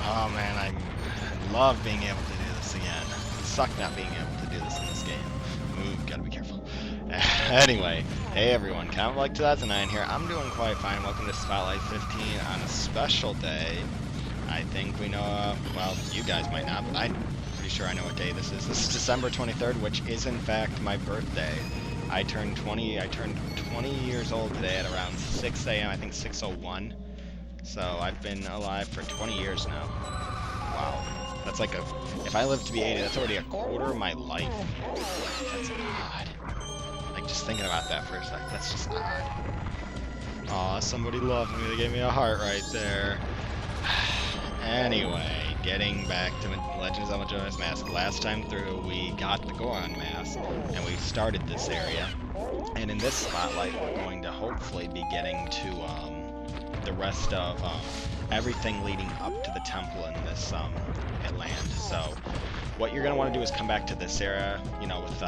Oh man, I love being able to do this again. Suck not being able to do this in this game. Ooh, gotta be careful. Anyway, hey everyone, kind of like 2009 here. I'm doing quite fine. Welcome to Spotlight 15 on a special day. I think we know, well, you guys might not, but I'm pretty sure I know what day this is. This is December 23rd, which is in fact my birthday. I turned 20 years old today at around 6 a.m., I think 6:01. So I've been alive for 20 years now. Wow. That's like if I live to be 80, that's already a quarter of my life. That's odd. Like, just thinking about that for a sec, that's just odd. Aw, somebody loved me, they gave me a heart right there. Anyway, getting back to Legend of Zelda Majora's Mask. Last time through, we got the Goron Mask, and we started this area. And in this spotlight, we're going to hopefully be getting to, the rest of everything leading up to the temple in this land. So what you're going to want to do is come back to this area, you know, with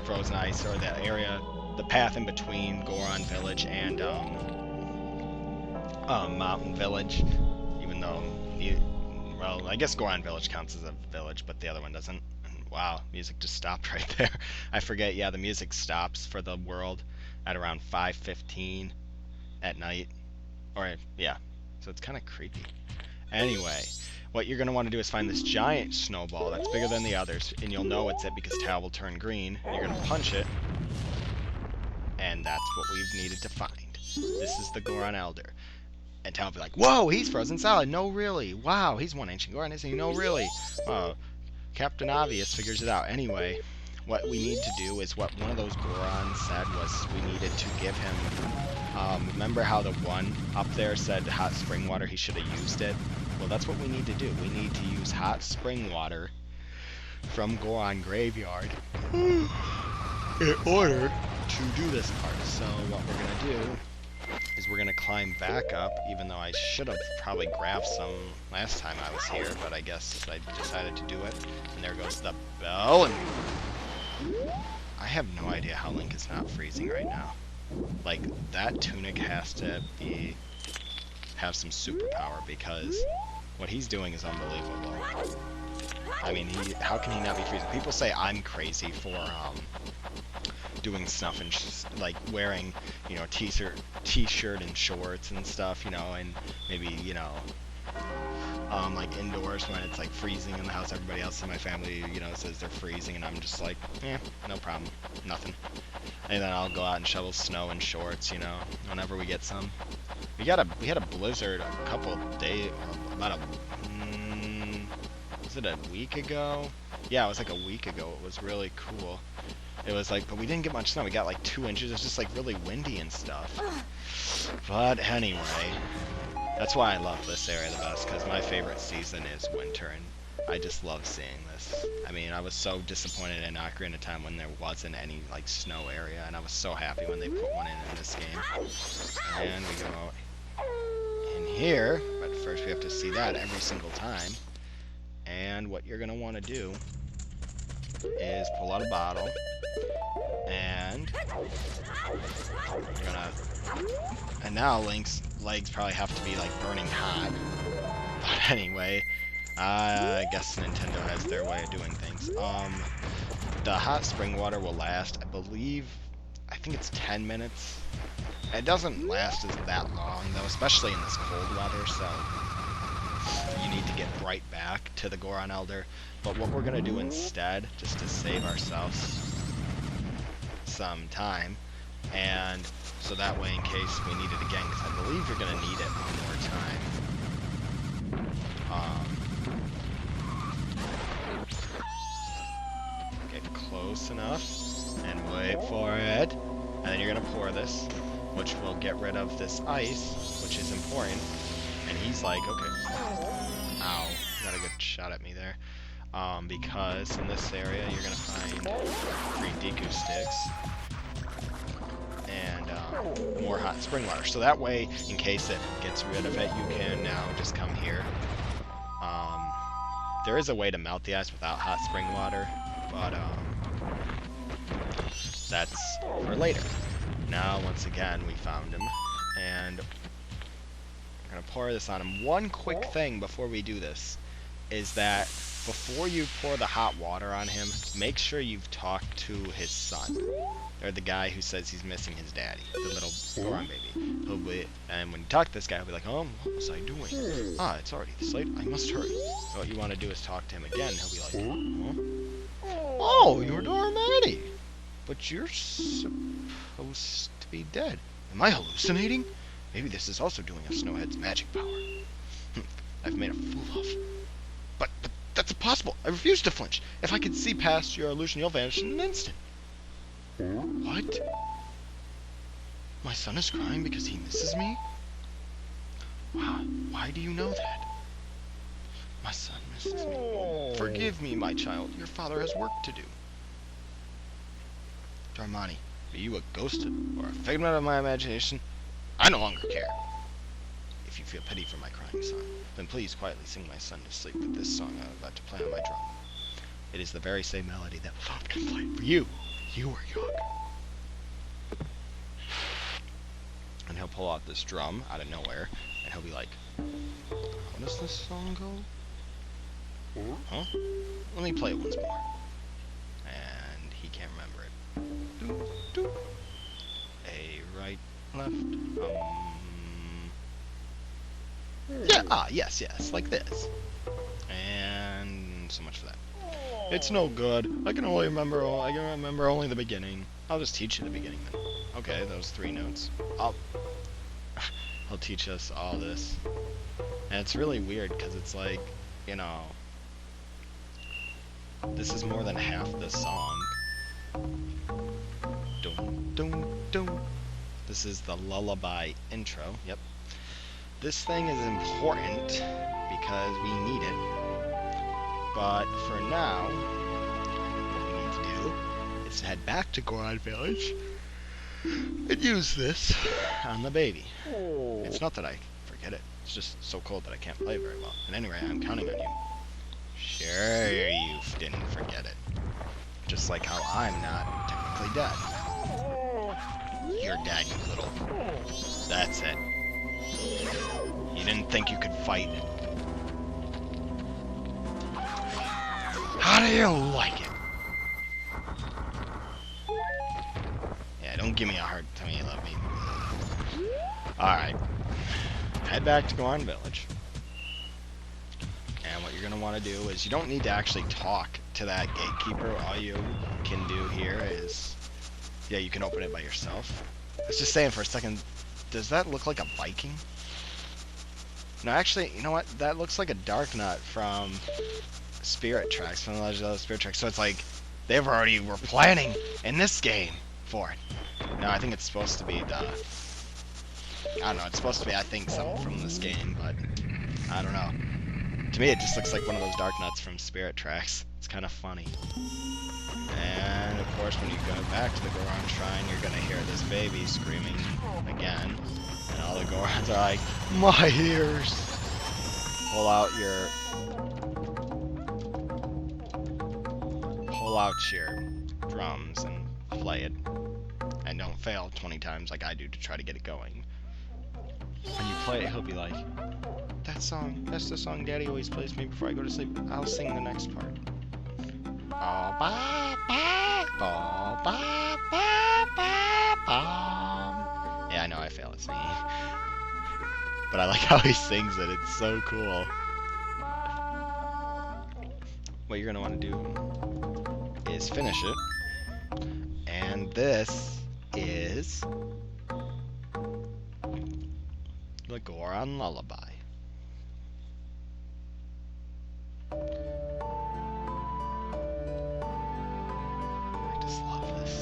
frozen ice, or that area, the path in between Goron Village and Mountain Village, even though, well, I guess Goron Village counts as a village, but the other one doesn't. And wow, music just stopped right there. I forget, yeah, the music stops for the world at around 5:15 at night. Or, yeah, so it's kind of creepy. Anyway, what you're going to want to do is find this giant snowball that's bigger than the others, and you'll know it's it because Tal will turn green, and you're going to punch it, and that's what we've needed to find. This is the Goron Elder. And Tal will be like, whoa, he's frozen solid. No, really. Wow, he's one ancient Goron, isn't he? No, really. Wow, Captain Obvious figures it out. Anyway, what we need to do is what one of those Gorons said was we needed to give him, remember how the one up there said hot spring water, he should have used it? Well, that's what we need to do. We need to use hot spring water from Goron Graveyard in order to do this part. So what we're going to do is we're going to climb back up, even though I should have probably grabbed some last time I was here, but I guess I decided to do it. And there goes the bell, and I have no idea how Link is not freezing right now. Like, that tunic has to have some superpower, because what he's doing is unbelievable. I mean, how can he not be freezing? People say I'm crazy for doing stuff and like wearing, you know, t-shirt and shorts and stuff, you know, and maybe, you know, like indoors when it's like freezing in the house. Everybody else in my family, you know, says they're freezing, and I'm just like, no problem, nothing. And then I'll go out and shovel snow in shorts, you know, whenever we get some. We had a blizzard a couple days, about was it a week ago? Yeah, it was like a week ago. It was really cool. It was like, but we didn't get much snow. We got like 2 inches. It was just like really windy and stuff. But anyway, that's why I love this area the best, because my favorite season is winter, and I just love seeing this. I mean, I was so disappointed in Ocarina of Time when there wasn't any like snow area, and I was so happy when they put one in this game. And we go in here, but first we have to see that every single time. And what you're gonna want to do is pull out a bottle, and you're gonna, and now Link's legs probably have to be like burning hot. But anyway, I guess Nintendo has their way of doing things. The hot spring water will last, I think it's 10 minutes. It doesn't last that long though, especially in this cold weather, so you need to get right back to the Goron Elder. But what we're going to do instead, just to save ourselves some time, and so that way in case we need it again, because I believe you're going to need it one more time. Get close enough, and wait for it, and then you're going to pour this, which will get rid of this ice, which is important. And he's like, okay, ow, got a good shot at me there. Because in this area you're gonna find 3 Deku sticks and more hot spring water. So that way, in case it gets rid of it, you can now just come here. There is a way to melt the ice without hot spring water, but that's for later. Now, once again, we found him, and we're We're gonna pour this on him. One quick thing before we do this is that before you pour the hot water on him, make sure you've talked to his son. Or the guy who says he's missing his daddy, the little Goron baby. And when you talk to this guy, he'll be like, oh, what was I doing? Ah, it's already this late. I must hurry. So what you want to do is talk to him again. He'll be like, huh? Oh, you're Dormati. But you're supposed to be dead. Am I hallucinating? Maybe this is also doing a Snowhead's magic power. I've made a fool of. But that's impossible. I refuse to flinch. If I could see past your illusion, you'll vanish in an instant. What? My son is crying because he misses me? Wow, why do you know that? My son misses me. Forgive me, my child. Your father has work to do. Darmani, are you a ghost or a figment of my imagination? I no longer care. If you feel pity for my crying son, then please quietly sing my son to sleep with this song I'm about to play on my drum. It is the very same melody that Love can play for you. You were young. And he'll pull out this drum out of nowhere, and he'll be like, how does this song go? Huh? Let me play it once more. And he can't remember it. Doo, doo. A right, left, yeah, yes, like this. And so much for that. It's no good. I can remember only the beginning. I'll just teach you the beginning then. Okay, those 3 notes. He'll teach us all this. And it's really weird because it's like, you know, this is more than half the song. Dun, dun, dun. This is the lullaby intro. Yep. This thing is important because we need it. But for now, what we need to do is to head back to Goron Village and use this on the baby. It's not that I forget it. It's just so cold that I can't play very well. And anyway, I'm counting on you. Sure, you didn't forget it. Just like how I'm not technically dead. You're dead, you little... That's it. You didn't think you could fight. How do you like it? Yeah, don't give me a hard time. You love me. Alright. Head back to Goron Village. And what you're going to want to do is you don't need to actually talk to that gatekeeper. All you can do here is... Yeah, you can open it by yourself. I was just saying for a second, does that look like a Viking? No, actually, you know what? That looks like a Dark Nut from... Spirit Tracks, from the Legend of Zelda Spirit Tracks. So it's like they were planning in this game for it. No, I think it's supposed to be the... I don't know, it's supposed to be, I think, something from this game, but I don't know. To me, it just looks like one of those Dark Nuts from Spirit Tracks. It's kind of funny. And, of course, when you go back to the Goron Shrine, you're going to hear this baby screaming again. And all the Gorons are like, my ears! Pull out your drums and play it, and don't fail 20 times like I do to try to get it going. When you play it, he'll be like, that's the song Daddy always plays me before I go to sleep. I'll sing the next part. Ba ba ba ba ba ba ba ba. Yeah, I know I fail at singing, but I like how he sings it. It's so cool. What you're gonna want to do is finish it, and this is the Goron Lullaby. I just love this.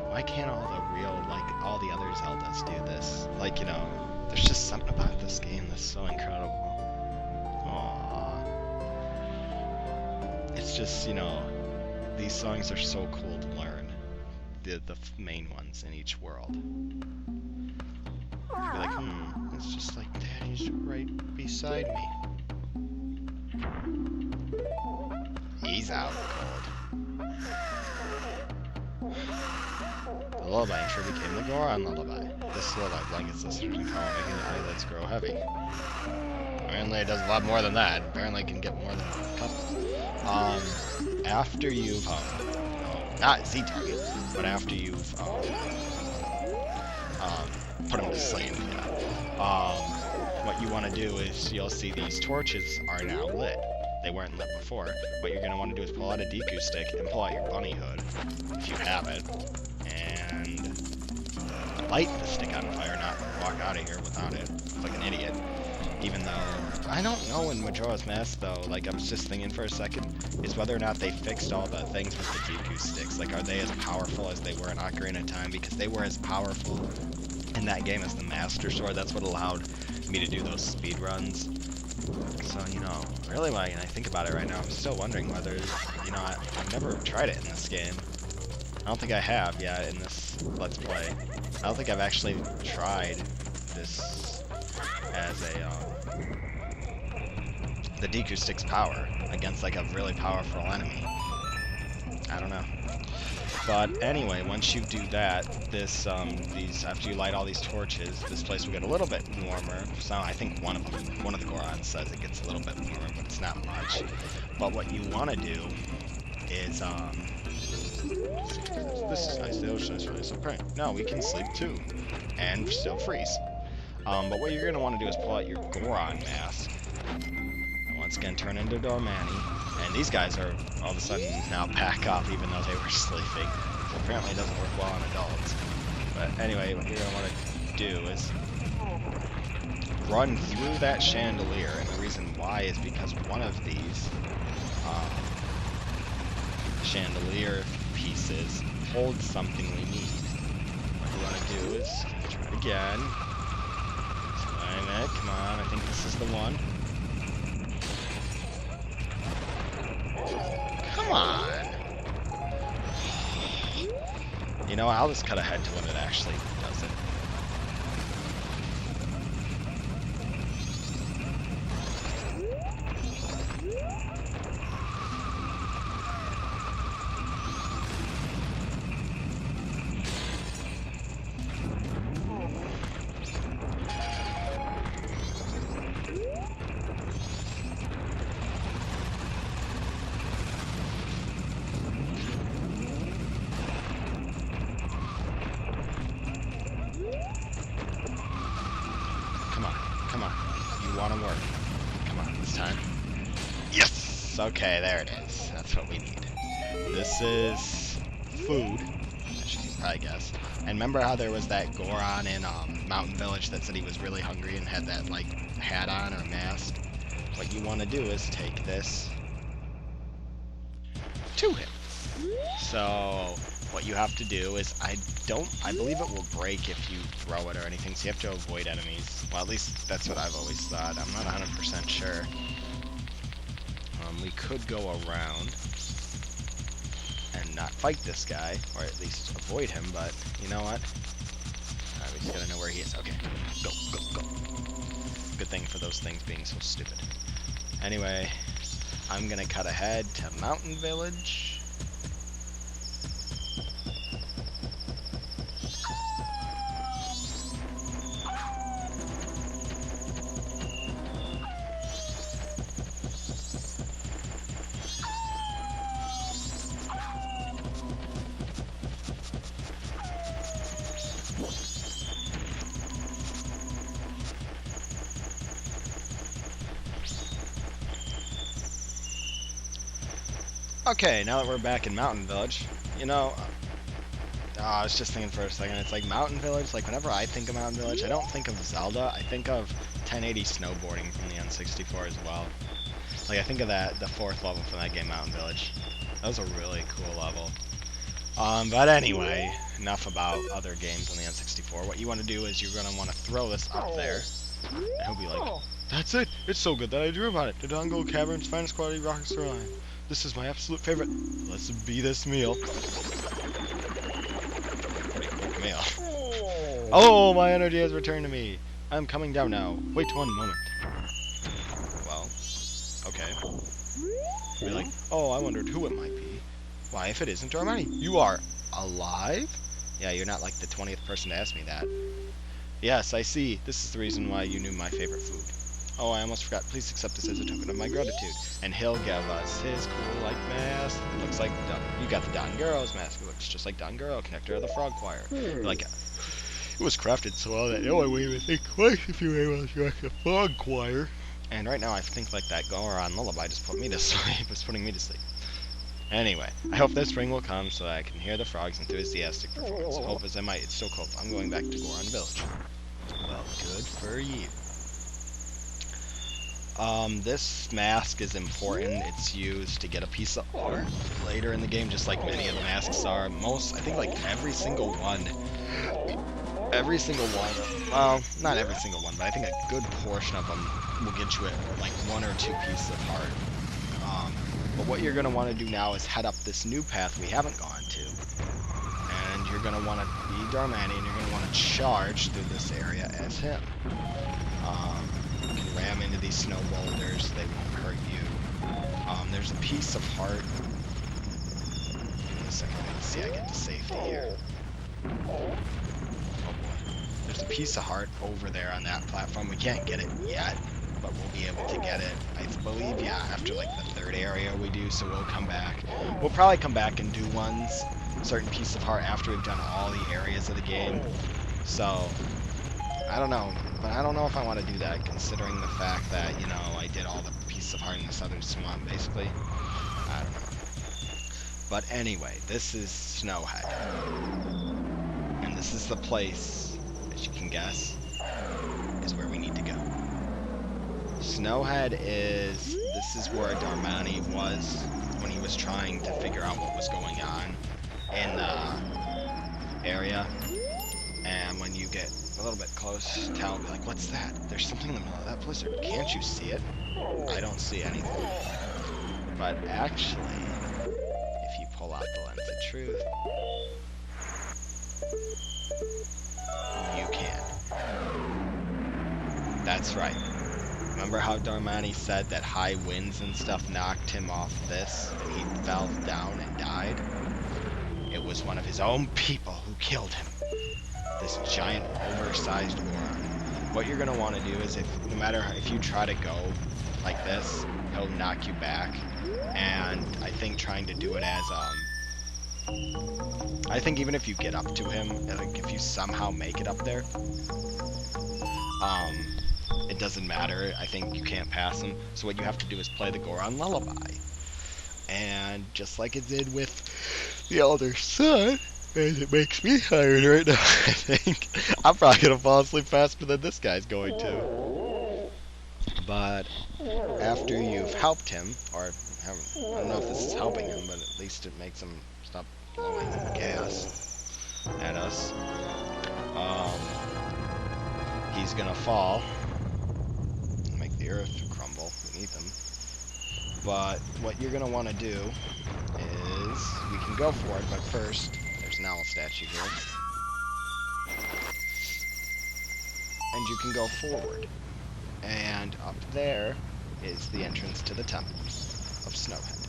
Why can't all the other Zeldas do this? Like, you know, there's just something about this game that's so incredible. It's just, you know, these songs are so cool to learn. The main ones in each world. You'd be like, it's just like Daddy's right beside me. He's out cold. The lullaby in tree became the Goron lullaby. This lullaby blankets listeners in color, making the eyelids grow heavy. Apparently it does a lot more than that. Apparently it can get more than a couple. After you've, not Z target, but after you've, put them to sleep, what you want to do is you'll see these torches are now lit. They weren't lit before. What you're going to want to do is pull out a Deku stick and pull out your bunny hood, if you have it, and light the stick on fire, not walk out of here without it, like an idiot. Even though, I don't know in Majora's Mask though, like I was just thinking for a second, is whether or not they fixed all the things with the Deku sticks. Like, are they as powerful as they were in Ocarina of Time? Because they were as powerful in that game as the Master Sword. That's what allowed me to do those speed runs. So, really when I think about it right now, I'm still wondering whether, I've never tried it in this game. I don't think I have yet in this Let's Play. I don't think I've actually tried this as the Deku Stick's power against like a really powerful enemy. I don't know. But anyway, once you do that, after you light all these torches, this place will get a little bit warmer. So I think one of the Gorons says it gets a little bit warmer, but it's not much. But what you want to do is, this is nice, the ocean is really so pretty. No, we can sleep too, and still freeze. But what you're going to want to do is pull out your Goron mask, and once again turn into Dormani. And these guys are all of a sudden now back up, even though they were sleeping. So apparently it doesn't work well on adults. But anyway, what you're going to want to do is run through that chandelier. And the reason why is because one of these chandelier pieces holds something we need. What you want to do is try it again. Time it. Come on, I think this is the one. Come on! You know, I'll just cut ahead to when it actually does it. Come on. You want to work. Come on, this time. Yes! Okay, there it is. That's what we need. This is food, as you can probably guess. And remember how there was that Goron in Mountain Village that said he was really hungry and had that, like, hat on or mask? What you want to do is take this to him. So what you have to do is, I believe it will break if you throw it or anything, so you have to avoid enemies. Well, at least that's what I've always thought. I'm not 100% sure. We could go around and not fight this guy, or at least avoid him, but you know what? We just gotta know where he is. Okay, go. Good thing for those things being so stupid. Anyway, I'm gonna cut ahead to Mountain Village. Okay, now that we're back in Mountain Village, I was just thinking for a second, it's like Mountain Village, like whenever I think of Mountain Village, I don't think of Zelda, I think of 1080 snowboarding from the N64 as well. Like, I think of the fourth level from that game, Mountain Village. That was a really cool level. But anyway, enough about other games on the N64. What you want to do is you're going to want to throw this up there, and he'll be like, that's it! It's so good that I drew about it! The Dongo Cavern's finest quality rock sirloin. This is my absolute favorite. Let's be this meal. Pretty quick meal. Oh, my energy has returned to me. I'm coming down now. Wait 1 moment. Well, okay. Be like, oh, I wondered who it might be. Why, if it isn't Dormani, you are alive? Yeah, you're not like the 20th person to ask me that. Yes, I see. This is the reason why you knew my favorite food. Oh, I almost forgot. Please accept this as a token of my gratitude. And he'll give us his cool, like, mask. It looks like you got the Don Guro's mask. It looks just like Don Guro, connector of the Frog Choir. Like, it was crafted so well that no one would even think twice if you were able to direct the Frog Choir. And right now, I think like that Goron lullaby just put me to sleep. It's putting me to sleep. Anyway, I hope that spring will come so that I can hear the frogs' enthusiastic performance. Hope as I might, it's so cold. I'm going back to Goron Village. Well, good for you. This mask is important. It's used to get a piece of art later in the game, just like many of the masks are. I think like every single one, well, not every single one, but I think a good portion of them will get you like 1 or 2 pieces of heart. But what you're going to want to do now is head up this new path we haven't gone to. And you're going to want to be Darmani, and you're going to want to charge through this area as him. You can ram into these snow boulders, they won't hurt you. There's a piece of heart. Give me a second, let me see I get to safety here. Oh boy. There's a piece of heart over there on that platform. We can't get it yet, but we'll be able to get it, I believe, yeah, after like the 3rd area we do, so we'll come back. We'll probably come back and do certain piece of heart after we've done all the areas of the game. So, I don't know, but I don't know if I want to do that, considering the fact that, you know, I did all the pieces of heart in the southern swamp, basically. I don't know. But anyway, this is Snowhead. And this is the place, as you can guess, is where we need to go. Snowhead this is where Darmani was when he was trying to figure out what was going on in the area. And when you get a little bit close, tell me, like, what's that? There's something in the middle of that blizzard. Can't you see it? I don't see anything. But actually, if you pull out the lens of truth, you can. That's right. Remember how Darmani said that high winds and stuff knocked him off this, and he fell down and died? It was one of his own people who killed him. This giant, oversized Goron. What you're gonna want to do is, no matter if you try to go like this, he'll knock you back. And I think trying to do it as I think even if you get up to him, like if you somehow make it up there, it doesn't matter. I think you can't pass him. So what you have to do is play the Goron lullaby. And just like it did with the Elder Son, and it makes me tired right now, I think. I'm probably going to fall asleep faster than this guy's going to. But after you've helped him, or I don't know if this is helping him, but at least it makes him stop blowing gas at us. He's going to fall. Make the earth crumble beneath him. But what you're going to want to do is, we can go for it, but first, there's an owl statue here. And you can go forward. And up there is the entrance to the temple of Snowhead.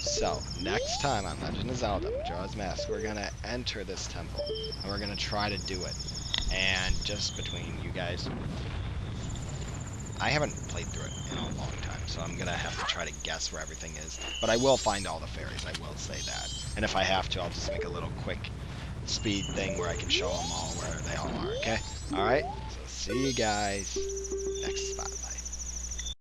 So, next time on Legend of Zelda Majora's Mask, we're going to enter this temple, and we're going to try to do it. And just between you guys, I haven't played through it in a long time, so I'm going to have to try to guess where everything is. But I will find all the fairies, I will say that. And if I have to, I'll just make a little quick speed thing where I can show them all where they all are, okay? Alright, so see you guys